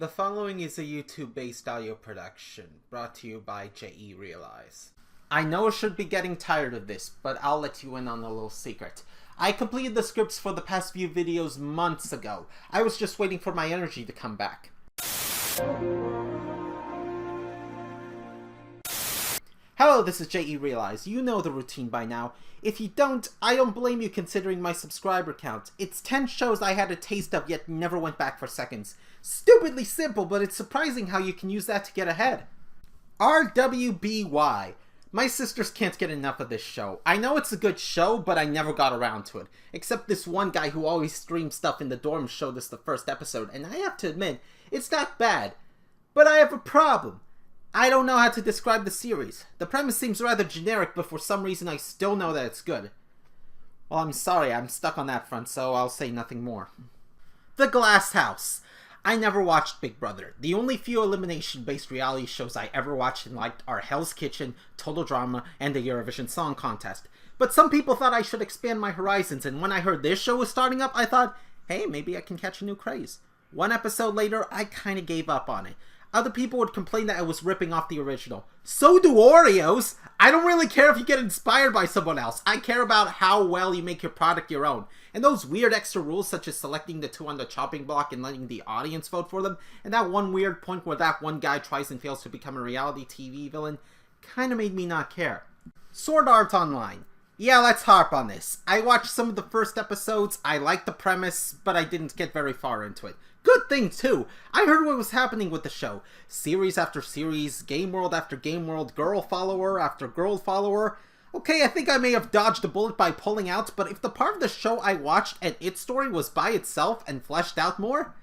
The following is a YouTube-based audio production, brought to you by RWBY. I know I should be getting tired of this, but I'll let you in on a little secret. I completed the scripts for the past few videos months ago. I was just waiting for my energy to come back. Hello, this is RWBY. You know the routine by now. If you don't, I don't blame you considering my subscriber count. It's 10 shows I had a taste of yet never went back for seconds. Stupidly simple, but it's surprising how you can use that to get ahead. RWBY. My sisters can't get enough of this show. I know it's a good show, but I never got around to it. Except this one guy who always streams stuff in the dorm showed us the first episode, and I have to admit, it's not bad. But I have a problem. I don't know how to describe the series. The premise seems rather generic, but for some reason I still know that it's good. Well, I'm sorry, I'm stuck on that front, so I'll say nothing more. The Glass House. I never watched Big Brother. The only few elimination-based reality shows I ever watched and liked are Hell's Kitchen, Total Drama, and the Eurovision Song Contest. But some people thought I should expand my horizons, and when I heard this show was starting up, I thought, hey, maybe I can catch a new craze. One episode later, I kinda gave up on it. Other people would complain that I was ripping off the original. So do Oreos! I don't really care if you get inspired by someone else. I care about how well you make your product your own. And those weird extra rules such as selecting the two on the chopping block and letting the audience vote for them, and that one weird point where that one guy tries and fails to become a reality TV villain, kinda made me not care. Sword Art Online. Yeah, let's harp on this. I watched some of the first episodes, I liked the premise, but I didn't get very far into it. Good thing, too. I heard what was happening with the show. Series after series, game world after game world, girl follower after girl follower. Okay, I think I may have dodged a bullet by pulling out, but if the part of the show I watched and its story was by itself and fleshed out more,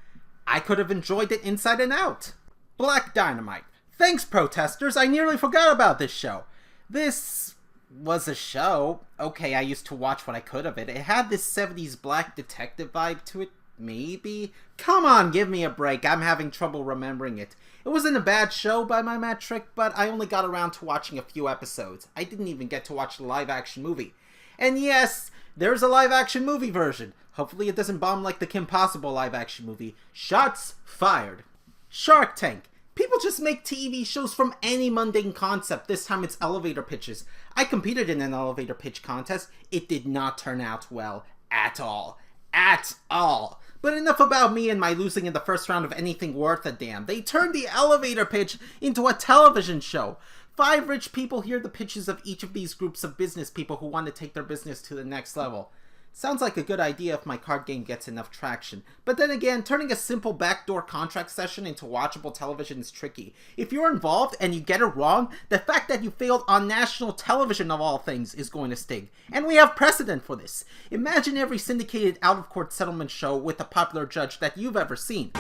I could have enjoyed it inside and out. Black Dynamite. Thanks, protesters, I nearly forgot about this show. This was a show. Okay, I used to watch what I could of it. It had this 70s black detective vibe to it. Maybe? Come on, give me a break. I'm having trouble remembering it. It wasn't a bad show by my metric, but I only got around to watching a few episodes. I didn't even get to watch the live-action movie. And yes, there's a live-action movie version. Hopefully it doesn't bomb like the Kim Possible live-action movie. Shots fired. Shark Tank. People just make TV shows from any mundane concept. This time it's elevator pitches. I competed in an elevator pitch contest. It did not turn out well at all. At all. But enough about me and my losing in the first round of anything worth a damn. They turned the elevator pitch into a television show. 5 rich people hear the pitches of each of these groups of business people who want to take their business to the next level. Sounds like a good idea if my card game gets enough traction. But then again, turning a simple backdoor contract session into watchable television is tricky. If you're involved and you get it wrong, the fact that you failed on national television of all things is going to sting. And we have precedent for this. Imagine every syndicated out-of-court settlement show with a popular judge that you've ever seen.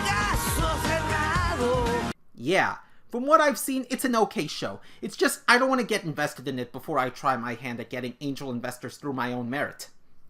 Yeah. From what I've seen, it's an okay show. It's just I don't want to get invested in it before I try my hand at getting angel investors through my own merit.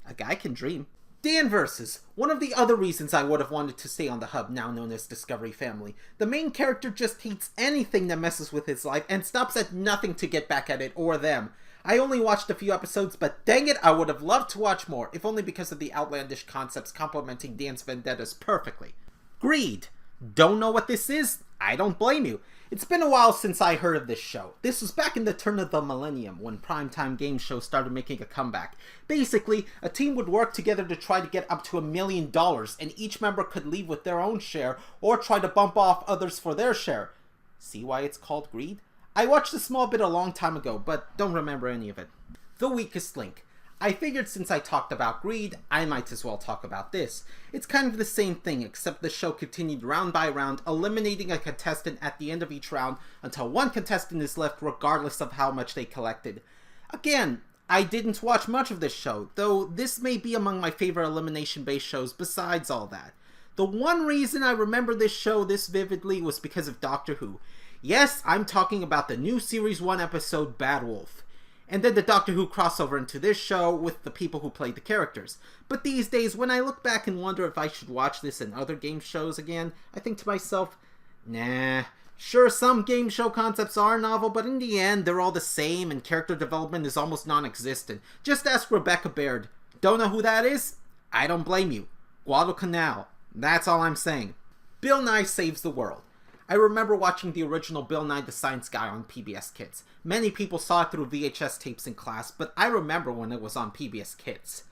A guy can dream. Dan Versus. One of the other reasons I would have wanted to stay on the hub, now known as Discovery Family. The main character just hates anything that messes with his life and stops at nothing to get back at it or them. I only watched a few episodes, but dang it, I would have loved to watch more, if only because of the outlandish concepts complementing Dan's vendettas perfectly. Greed. Don't know what this is? I don't blame you. It's been a while since I heard of this show. This was back in the turn of the millennium, when primetime game shows started making a comeback. Basically, a team would work together to try to get up to $1 million, and each member could leave with their own share, or try to bump off others for their share. See why it's called Greed? I watched a small bit a long time ago, but don't remember any of it. The Weakest Link. I figured since I talked about Greed, I might as well talk about this. It's kind of the same thing, except the show continued round by round, eliminating a contestant at the end of each round until one contestant is left regardless of how much they collected. Again, I didn't watch much of this show, though this may be among my favorite elimination-based shows besides all that. The one reason I remember this show this vividly was because of Doctor Who. Yes, I'm talking about the new Series 1 episode Bad Wolf. And then the Doctor Who crossover into this show with the people who played the characters. But these days, when I look back and wonder if I should watch this and other game shows again, I think to myself, nah. Sure, some game show concepts are novel, but in the end, they're all the same and character development is almost non-existent. Just ask Rebecca Baird. Don't know who that is? I don't blame you. Guadalcanal. That's all I'm saying. Bill Nye Saves the World. I remember watching the original Bill Nye the Science Guy on PBS Kids. Many people saw it through VHS tapes in class, but I remember when it was on PBS Kids.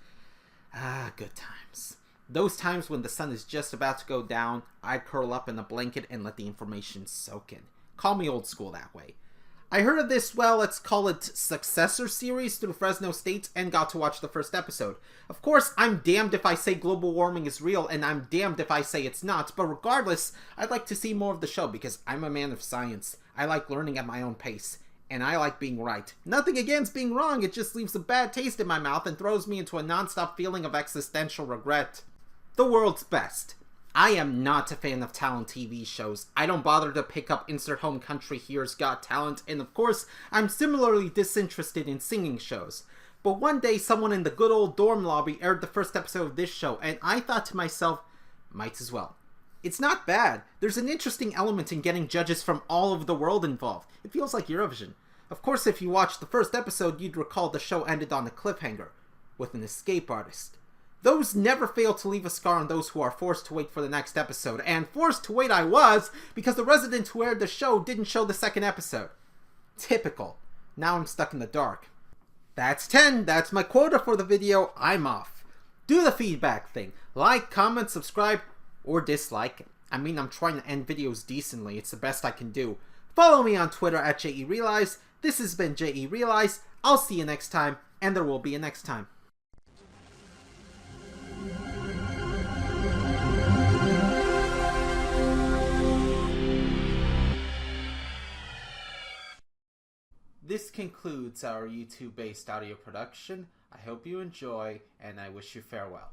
Ah, good times. Those times when the sun is just about to go down, I'd curl up in a blanket and let the information soak in. Call me old school that way. I heard of this, well, let's call it successor series through Fresno State and got to watch the first episode. Of course, I'm damned if I say global warming is real and I'm damned if I say it's not, but regardless, I'd like to see more of the show because I'm a man of science. I like learning at my own pace, and I like being right. Nothing against being wrong, it just leaves a bad taste in my mouth and throws me into a non-stop feeling of existential regret. The world's best. I am not a fan of talent TV shows. I don't bother to pick up Insert Home Country Here's Got Talent, and of course, I'm similarly disinterested in singing shows. But one day, someone in the good old dorm lobby aired the first episode of this show, and I thought to myself, might as well. It's not bad. There's an interesting element in getting judges from all over the world involved. It feels like Eurovision. Of course, if you watched the first episode, you'd recall the show ended on a cliffhanger, with an escape artist. Those never fail to leave a scar on those who are forced to wait for the next episode, and forced to wait I was, because the resident who aired the show didn't show the second episode. Typical. Now I'm stuck in the dark. That's 10, that's my quota for the video, I'm off. Do the feedback thing. Like, comment, subscribe, or dislike. I mean, I'm trying to end videos decently, it's the best I can do. Follow me on Twitter at JERealize. This has been JERealize. I'll see you next time, and there will be a next time. This concludes our YouTube-based audio production. I hope you enjoy, and I wish you farewell.